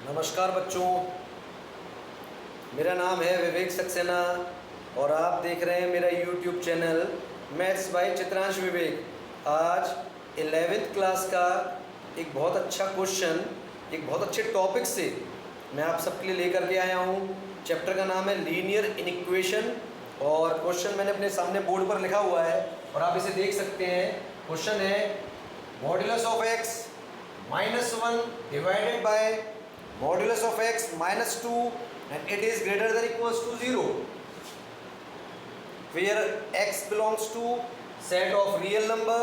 नमस्कार बच्चों, मेरा नाम है विवेक सक्सेना और आप देख रहे हैं मेरा YouTube channel maths by Chitransh Vivek. आज 11th क्लास का एक बहुत अच्छा क्वेश्चन एक बहुत अच्छे टॉपिक से मैं आप सबके लिए लेकर के आया हूँ। चैप्टर का नाम है लीनियर इनइक्वेशन और क्वेश्चन मैंने अपने सामने बोर्ड पर लिखा हुआ है और आप इसे देख सकते हैं। क्वेश्चन है modulus of x -1 divided by modulus of x -2 and it is greater than equals to 0 where x belongs to set of real number.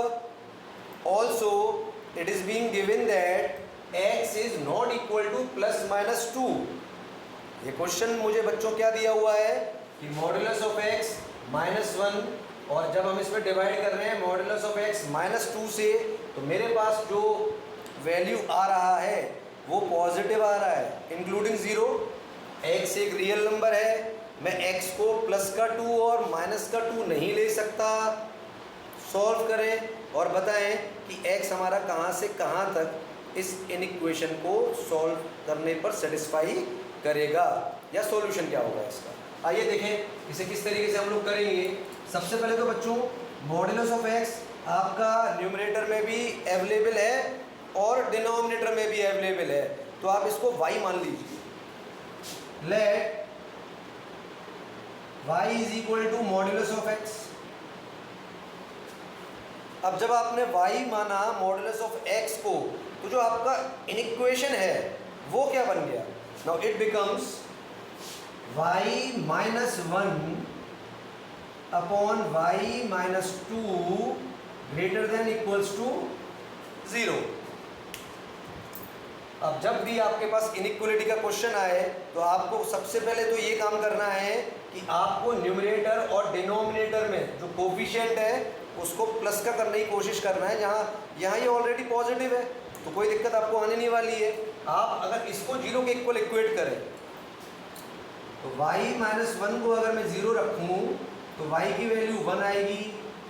Also it is being given that x is not equal to plus minus 2. ये question मुझे बच्चों क्या दिया हुआ है कि modulus of x -1 और जब हम इसमें डिवाइड कर रहे हैं मॉड्यूलस ऑफ x -2 से, तो मेरे पास जो वैल्यू आ रहा है वो पॉजिटिव आ रहा है इंक्लूडिंग ज़ीरो। x एक रियल नंबर है, मैं x को प्लस का 2 और माइनस का 2 नहीं ले सकता। सॉल्व करें और बताएं कि x हमारा कहाँ से कहाँ तक इस इनइक्वेशन को सॉल्व करने पर सेटिस्फाई करेगा या सॉल्यूशन क्या होगा इसका। आइए देखें इसे किस तरीके से हम लोग करेंगे। सबसे पहले तो बच्चों मॉड्यूलस ऑफ x आपका न्यूमरेटर में भी अवेलेबल है और डिनोमिनेटर में भी अवेलेबल है, तो आप इसको y मान लीजिए। Let y is equal to modulus of x। अब जब आपने y माना मॉड्यूलस ऑफ x को, तो जो आपका इनइक्वेशन है वो क्या बन गया। Now it becomes y -1 upon y -2 greater than equals to 0। अब जब भी आपके पास इनइक्वलिटी का क्वेश्चन आए तो आपको सबसे पहले तो ये काम करना है कि आपको न्यूमरेटर और डिनोमिनेटर में जो कोफिशिएंट है उसको प्लस का करने की कोशिश करना है। यहाँ ये ऑलरेडी पॉजिटिव है तो कोई दिक्कत आपको आने नहीं वाली है। आप अगर इसको 0 के इक्वल इक्वेट करें तो y -1 को अगर मैं 0 रखूँ तो y की वैल्यू 1 आएगी।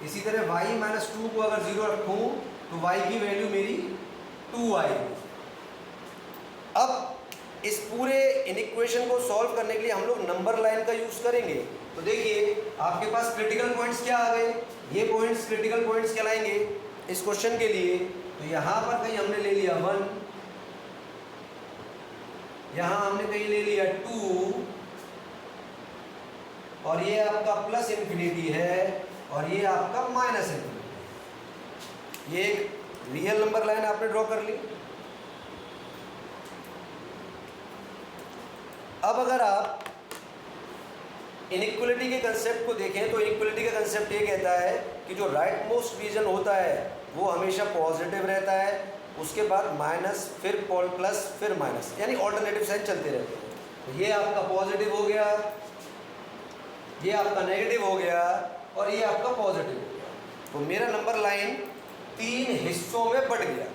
इसी तरह y -2 को अगर 0 रखूँ तो y की वैल्यू मेरी 2 आएगी। अब इस पूरे इनइक्वेशन को सॉल्व करने के लिए हम लोग नंबर लाइन का यूज़ करेंगे। तो देखिए आपके पास क्रिटिकल पॉइंट्स क्या आ गए, ये पॉइंट्स क्रिटिकल पॉइंट्स कहलाएंगे इस क्वेश्चन के लिए। तो यहाँ पर कहीं हमने ले लिया 1, यहाँ हमने कहीं ले लिया 2 और ये आपका प्लस इन्फिनिटी है और ये आपका माइनस इन्फिनिटी। ये एक रियल नंबर लाइन आपने ड्रॉ कर ली। अब अगर आप इनइक्वलिटी के कंसेप्ट को देखें तो इनइक्वलिटी का कंसेप्ट ये कहता है कि जो राइट मोस्ट रीजन होता है वो हमेशा पॉजिटिव रहता है, उसके बाद माइनस फिर प्लस फिर माइनस, यानी ऑल्टरनेटिव साइन चलते रहते हैं। तो ये आपका पॉजिटिव हो गया, ये आपका नेगेटिव हो गया और ये आपका पॉजिटिव हो गया। तो मेरा नंबर लाइन 3 हिस्सों में बढ़ गया।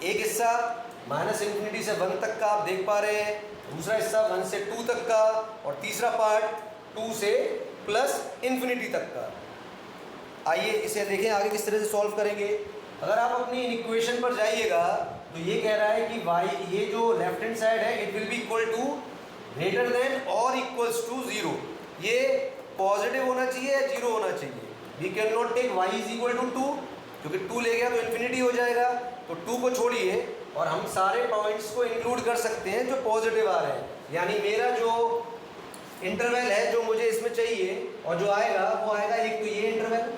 एक हिस्सा -इन्फिनिटी से 1 तक का आप देख पा रहे हैं, दूसरा हिस्सा 1 से 2 तक का और तीसरा पार्ट 2 से +इन्फिनिटी तक का। आइए इसे देखें आगे किस तरह से सॉल्व करेंगे। अगर आप अपनी इक्वेशन पर जाइएगा तो ये कह रहा है कि y, ये जो लेफ्ट हैंड साइड है it will be equal to greater than और इक्वल्स टू 0। ये पॉजिटिव होना चाहिए या 0 होना चाहिए। We can not take y is equal to 2 क्योंकि 2 ले गया तो इन्फिनिटी हो जाएगा, तो 2 को छोड़िए और हम सारे पॉइंट्स को इंक्लूड कर सकते हैं जो पॉजिटिव आ रहे हैं। यानी मेरा जो इंटरवल है जो मुझे इसमें चाहिए और जो आएगा वो आएगा एक तो ये इंटरवल,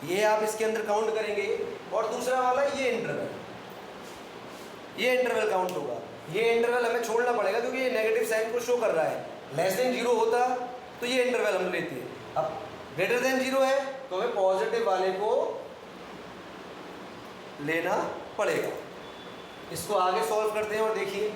ये आप इसके अंदर काउंट करेंगे, और दूसरा वाला ये इंटरवल काउंट होगा। ये इंटरवल हमें छोड़ना पड़ेगा क्योंकि ये नेगेटिव साइन को शो कर रहा है। लेस देन 0 होता तो ये इंटरवल हम लेते हैं, अब ग्रेटर देन 0 है तो हमें पॉजिटिव वाले को लेना पड़ेगा। इसको आगे सॉल्व करते हैं और देखिए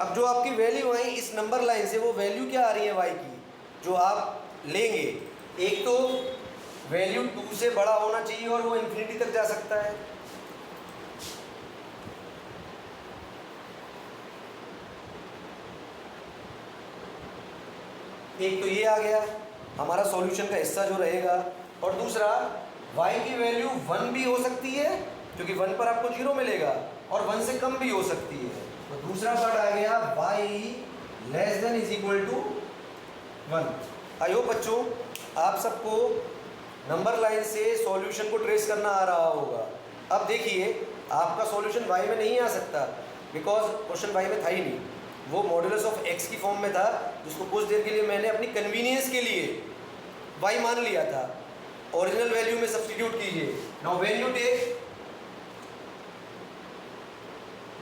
अब जो आपकी वैल्यू आई इस नंबर लाइन से वो वैल्यू क्या आ रही है y की जो आप लेंगे। एक तो वैल्यू 2 से बड़ा होना चाहिए और वो इन्फिनिटी तक जा सकता है। एक तो ये आ गया हमारा सॉल्यूशन का हिस्सा जो रहेगा। और दूसरा y की वैल्यू 1 भी हो सकती है क्योंकि 1 पर आपको 0 मिलेगा, और 1 से कम भी हो सकती है। तो दूसरा पार्ट आ गया y less than is equal to 1। I hope बच्चों आप सबको नंबर लाइन से सॉल्यूशन को ट्रेस करना आ रहा होगा। अब देखिए आपका सॉल्यूशन y में नहीं आ सकता बिकॉज क्वेश्चन y में था ही नहीं, वो मॉड्यूलस ऑफ x की फॉर्म में था जिसको कुछ देर के लिए मैंने अपनी कन्वीनियंस के लिए y मान लिया था। ओरिजिनल वैल्यू में सब्स्टिट्यूट कीजिए। Now when you take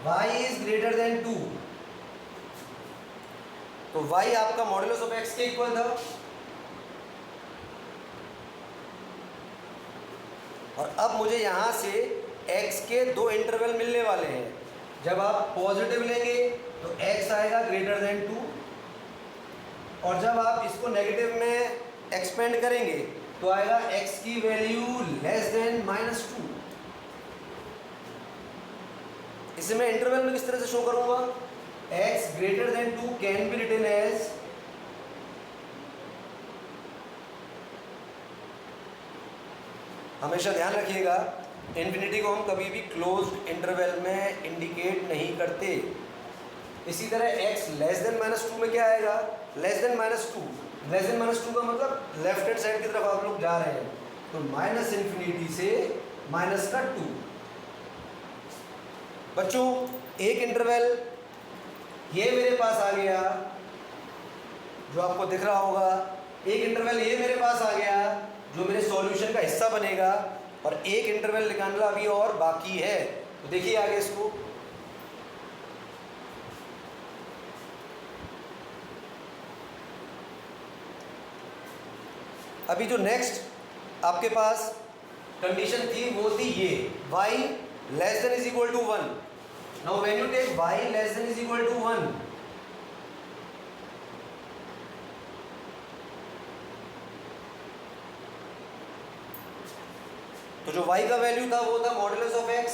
y is greater than 2, तो y आपका मॉड्यूलस ऑफ x के इक्वल था। और अब मुझे यहाँ से x के दो इंटरवल मिलने वाले हैं। जब आप पॉजिटिव लेंगे तो x आएगा ग्रेटर देन 2, और जब आप इसको नेगेटिव में एक्सपेंड करेंगे तो आएगा x की वैल्यू लेस देन -2। इसे मैं इंटरवल में किस तरह से शो करूंगा? x greater than 2 can be written as हमेशा ध्यान रखिएगा इन्फिनिटी को हम कभी भी क्लोज्ड इंटरवल में इंडिकेट नहीं करते। इसी तरह x लेस देन -2 में क्या आएगा? Less than -2। लेस देन -2 का मतलब लेफ्ट हैंड साइड की तरफ आप लोग जा रहे हैं, तो -∞ से -2। बच्चों एक इंटरवल ये मेरे पास आ गया जो आपको दिख रहा होगा, एक इंटरवल ये मेरे पास आ गया जो मेरे सॉल्यूशन का हिस्सा बनेगा, और एक इंटरवल निकालना अभी और बाकी है। तो देखिए आगे इसको, अभी जो नेक्स्ट आपके पास कंडीशन थी वो थी ये y less than is equal to 1। Now when you take y less than is equal to 1, तो जो y का वैल्यू था वो था मॉड्यूलस ऑफ x।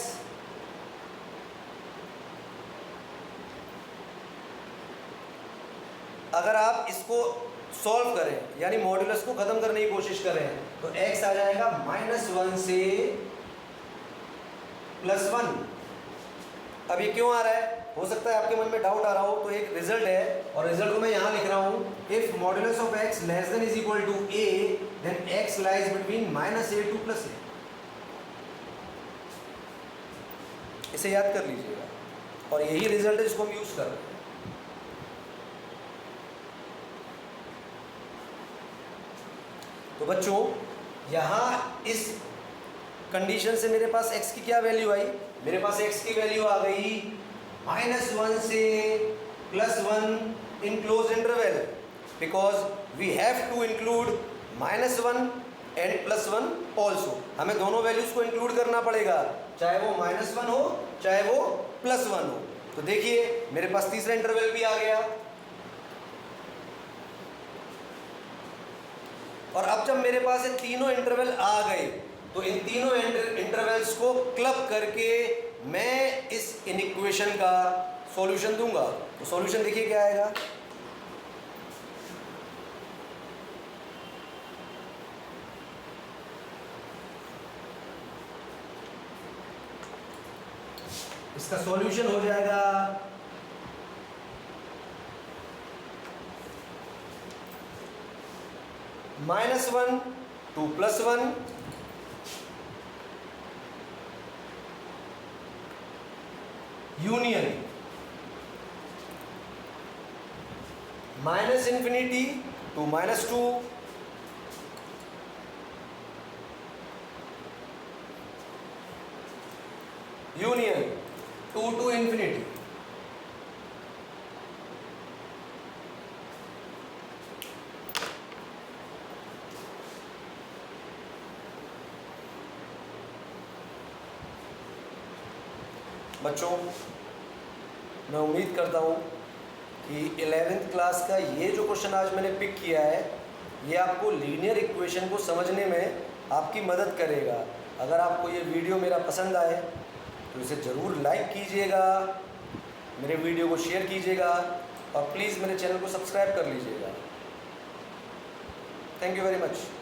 अगर आप इसको सॉल्व करें यानी मॉड्यूलस को खत्म करने की कोशिश करें तो x आ जाएगा -1 से +1। अब ये क्यों आ रहा है? हो सकता है आपके मन में डाउट आ रहा हो, तो एक रिजल्ट है और रिजल्ट को मैं यहाँ लिख रहा हूँ। If modulus of x less than is equal to a then x lies between -a to +a। इसे याद कर लीजिएगा, और यही रिजल्ट है जिसको हम यूज कर रहे हैं। तो बच्चों यहाँ इस कंडीशन से मेरे पास x की क्या वैल्यू आई? मेरे पास x की वैल्यू आ गई -1 से +1 in close interval, because we have to include -1 and +1 also. हमें दोनों वैल्यूज को इंक्लूड करना पड़ेगा, चाहे वो -1 हो चाहे वो +1 हो। तो देखिए मेरे पास तीसरा इंटरवल भी आ गया, और अब जब मेरे पास ये तीनों इंटरवल आ गए तो इन तीनों इंटरवल्स को क्लब करके मैं इस इक्वेशन का सॉल्यूशन दूंगा। तो सॉल्यूशन देखिए क्या आएगा। इसका सॉल्यूशन हो जाएगा -1 to +1 union -∞ to -2 union 2 to ∞। बच्चों मैं उम्मीद करता हूँ कि 11th क्लास का ये जो क्वेश्चन आज मैंने पिक किया है ये आपको लीनियर इक्वेशन को समझने में आपकी मदद करेगा। अगर आपको ये वीडियो मेरा पसंद आए तो इसे ज़रूर लाइक कीजिएगा, मेरे वीडियो को शेयर कीजिएगा, और प्लीज़ मेरे चैनल को सब्सक्राइब कर लीजिएगा। Thank you very much.